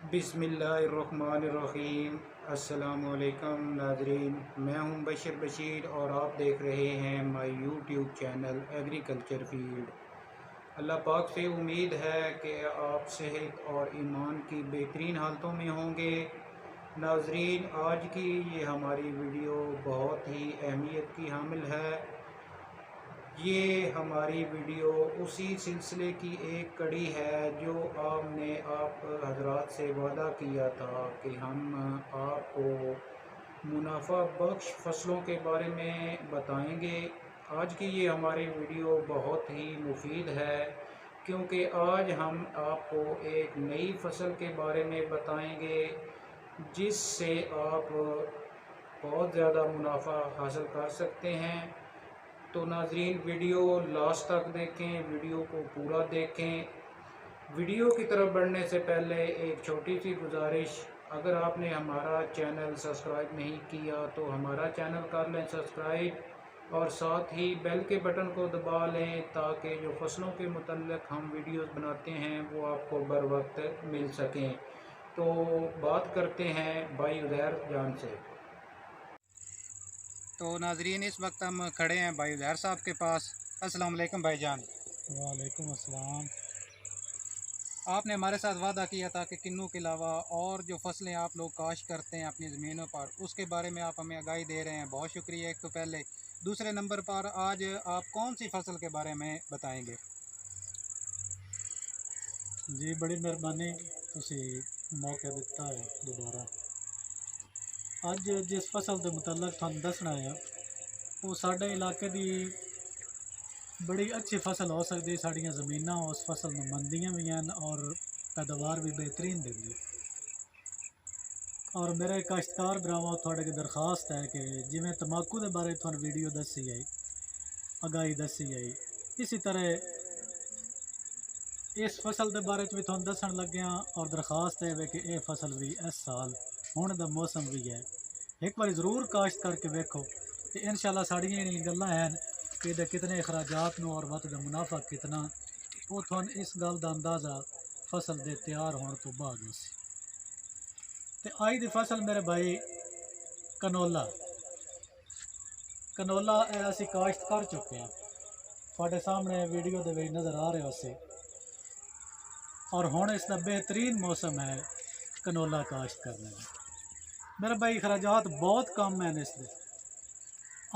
बिस्मिल्लाहिर्रहमानिर्रहीम। अस्सलाम वालेकुम नाजरीन, मैं हूं बशीर बशीर और आप देख रहे हैं my YouTube channel agriculture field. अल्लाह पाक से उम्मीद है कि आप सेहत और ईमान की बेहतरीन हालतों में होंगे। नाजरीन, आज की ये हमारी वीडियो बहुत ही अहमियत की हामिल है। ये हमारी वीडियो उसी सिलसिले की एक कड़ी है जो आपने आप हजरात से वादा किया था कि हम आपको मुनाफा बख्श फसलों के बारे में बताएंगे। आज की ये हमारी वीडियो बहुत ही मुफीद है क्योंकि आज हम आपको एक नई फसल के बारे में बताएंगे जिससे आप बहुत ज़्यादा मुनाफा हासिल कर सकते हैं। तो नाजरीन, वीडियो लास्ट तक देखें, वीडियो को पूरा देखें। वीडियो की तरफ बढ़ने से पहले एक छोटी सी गुजारिश, अगर आपने हमारा चैनल सब्सक्राइब नहीं किया तो हमारा चैनल कर लें सब्सक्राइब और साथ ही बेल के बटन को दबा लें ताकि जो फसलों के मुतल्लिक हम वीडियोस बनाते हैं वो आपको बर वक्त मिल सकें। तो बात करते हैं भाई उदैर जान से। तो नाजरीन, इस वक्त हम खड़े हैं भाई उदैर साहब के पास। अस्सलाम वालेकुम भाईजान। वालेकुम अस्सलाम। आपने हमारे साथ वादा किया था कि किन्नू के अलावा और जो फसलें आप लोग काश्त करते हैं अपनी ज़मीनों पर, उसके बारे में आप हमें आगाही दे रहे हैं, बहुत शुक्रिया। एक तो पहले, दूसरे नंबर पर आज आप कौन सी फसल के बारे में बताएंगे? जी बड़ी मेहरबानी, तुसी मौका दिता है दोबारा। अज जिस फसल के मुतलक थानू दसना है वो साडे इलाके की बड़ी अच्छी फसल हो सकती। साड़ियाँ ज़मीनां उस फसल में मंदियाँ भी हैं और पैदावार भी बेहतरीन देंगी। और मेरे काश्तकार भरावां थोड़े की दरखास्त है कि जिमें तंबाकू के बारे थानू वीडियो दसी आई, आगाही दसी आई, इसी तरह इस फसल के बारे भी थोड़ा दसन लगे हाँ। और दरखास्त है कि यह फसल भी इस साल हुण दा मौसम भी है, एक बार ज़रूर काश्त करके वेखो तो इंशाल्लाह साड़ियाँ जी गल्लां हैं कि इहदे कितने अखराजात नूं और वधदा मुनाफा कितना, वो थोड़ा इस गल का अंदाज़ा फसल के तैयार होने तो बाद होसी। तो अज की फसल मेरे भाई कनोला कनोला असी काश्त कर चुके हैं, थोड़े सामने वीडियो के नज़र आ रहे हो सी। और हुण इसका बेहतरीन मौसम है कनोला काश्त करने में। मेरे भाई अखराजात बहुत कम हैं इसके।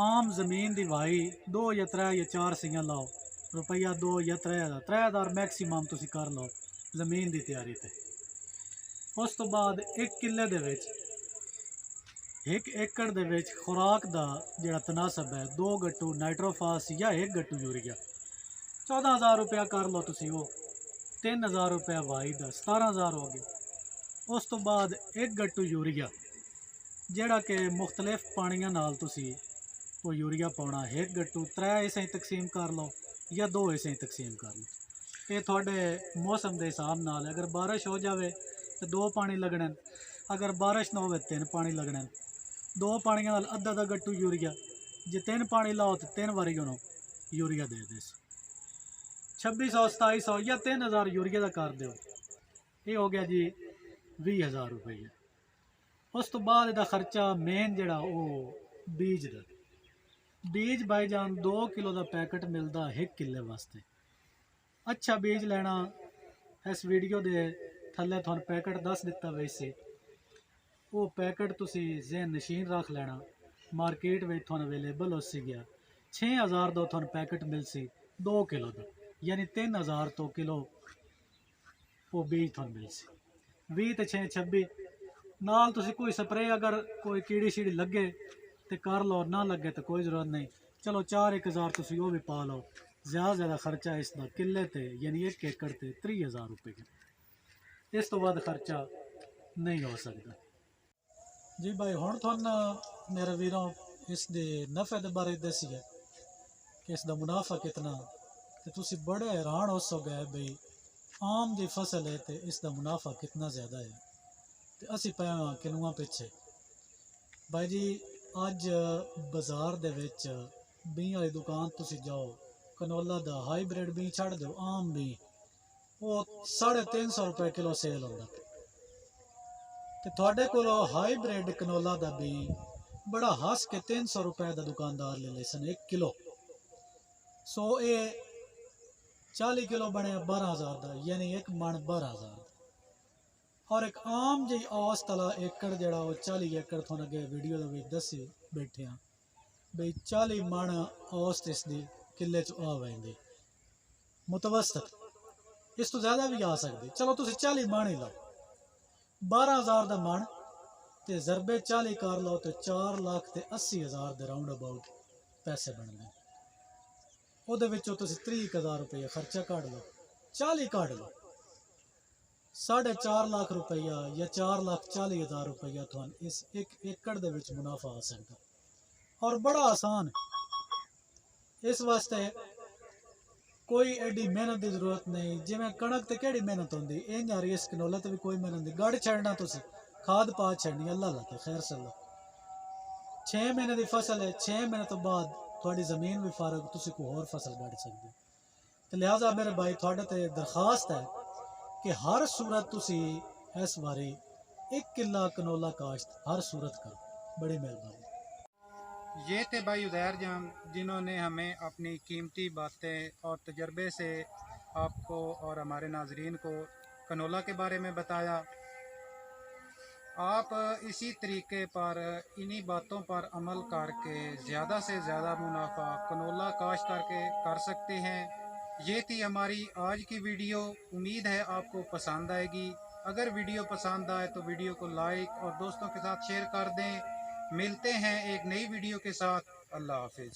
आम ज़मीन की वाही 2 या 3 या 4 सीयां लाओ, रुपया 2 या 3 हज़ार मैक्सीमम तुसी कर लो ज़मीन की तैयारी ते। उस तो बाद 1 किले दे विच 1 एकड़ दे विच खुराक का जिहड़ा तनासब है 2 गट्टू नाइट्रोफास या 1 गट्टू यूरिया, 14,000 रुपया कर लो तुसी। वो 3,000 रुपया वाही का 17,000 हो गया। उस तो बाद 1 गट्टू यूरिया जिहड़ा कि मुख्तलिफ पानियां नाल तुसी वो यूरिया पाना, 1 गट्टू 3 हिस्सें तकसीम कर लो या 2 हिस्सें तकसीम कर लो। ये थोड़े मौसम के हिसाब नाल, अगर बारिश हो जाए तो 2 पानी लगने, अगर बारिश ना हो 3 पानी लगने। 2 पानियां नाल अद्धा अद्धा गट्टू यूरिया, जे 3 पानी लाओ तो 3 बारी उन्होंने यूरिया दे दे। 2600 2700 या 3,000 यूरिया का कर दो, ये हो गया जी 20,000 रुपये। उस तो बाद इसका खर्चा मेन जड़ा वो बीज का। बीज भाईजान 2 किलो का पैकेट मिलता 1 किले वास्ते। अच्छा बीज लेना, इस वीडियो के थले थोन पैकेट दस दिता वैसे, वो पैकेट तुसी ज़हन नशीन रख लेना, मार्केट में थोन अवेलेबल हो सी गया। 6,000 का थोन पैकेट मिल सी 2 किलो का, यानी 3,000 तो किलो वो बीज थोन मिल सी। 20 तो 6 26 नाल तुसी कोई स्प्रे अगर कोई कीड़ी शीड़ी लगे तो कर लो, ना लगे तो कोई ज़रूरत नहीं। चलो 4-1 हज़ार तुसी वो भी पा लो। ज़्यादा खर्चा इसका किले ते यानी 1 एकड़ ते 30,000 रुपये, इस तो बाद खर्चा नहीं हो सकता जी भाई। हुण थोड़ा मेरे वीरों इस दे नफ़े के बारे दसी है कि इसका मुनाफा कितना, तो तुसी बड़े हैरान हो सकोगे भाई आम की फसल है तो इसका मुनाफा कितना ज़्यादा है। तो असी पे किनुआ पिछे भाई जी। अज बाजार दे विच बीं वाली दुकान तुसी जाओ, कनोला दा हाईब्रिड बीं छड़ दो, आम बीं वो 350 रुपये किलो सेल होंदा। ਤੇ ਤੁਹਾਡੇ ਕੋਲੋਂ ਹਾਈਬ੍ਰਿਡ ਕਨੋਲਾ ਦਾ ਵੀ ਬੜਾ ਹੱਸ ਕੇ 300 ਰੁਪਏ ਦਾ ਦੁਕਾਨਦਾਰ ਲੈ ਲਏ ਸਨ 1 ਕਿਲੋ। ਸੋ ਇਹ 40 ਕਿਲੋ ਬਣਿਆ 12,000 ਦਾ, ਯਾਨੀ ਇੱਕ ਮਣ 12,000 ਦਾ। اور ایک عام جی آس تلا ایکڑ جڑا وہ 40 ایکڑ تھون اگے ویڈیو دے وچ دسی بیٹھے ہاں بھئی 40 من آس اس دی کلے چ آ ویندے متوسط، اس تو زیادہ بھی آ سکدی، چلو تسی 40 من ہی لاؤ، 12,000 دا من تے ضربے 40 کر لو تے 4,80,000 دے راؤنڈ اباؤٹ پیسے بننے۔ او دے وچوں تسی 30,000 روپے خرچہ کڈ لو، 40 کڈ لو، 4.5 لاکھ روپیہ یا 4,40,000 روپیہ تھوان اس ایک ایکڑ دے وچ منافع آ سکتا، اور بڑا آسان ہے۔ اس واسطے کوئی ایڈی محنت دی ضرورت نہیں، جی میں کنک تے کیڑی محنت ہوندی، این یاری اس کنولا تے بھی کوئی محنت نہیں، گڑ چھڑنا تسی، کھاد پا چھڑنی، اللہ تے خیر صلی اللہ۔ 6 مہینے دی فصل ہے، 6 مہینے تو بعد تھوڑی زمین بھی فارغ، تسی کوئی اور فصل گڑ سکتے۔ تو لہٰذا میرے بھائی تھوڑے تے درخواست ہے کہ ہر صورت تسی اس باری 1 کلہ کنولا کاشت ہر صورت کرو، بڑی مہربانی۔ یہ تھے بھائی عزیر جان جنہوں نے ہمیں اپنی قیمتی باتیں اور تجربے سے آپ کو اور ہمارے ناظرین کو کنولا کے بارے میں بتایا۔ آپ اسی طریقے پر انہی باتوں پر عمل کر کے زیادہ سے زیادہ منافع کنولا کاشت کر کے کر سکتے ہیں۔ یہ تھی ہماری آج کی ویڈیو، امید ہے آپ کو پسند آئے گی۔ اگر ویڈیو پسند آئے تو ویڈیو کو لائک اور دوستوں کے ساتھ شیئر کر دیں۔ ملتے ہیں ایک نئی ویڈیو کے ساتھ، اللہ حافظ۔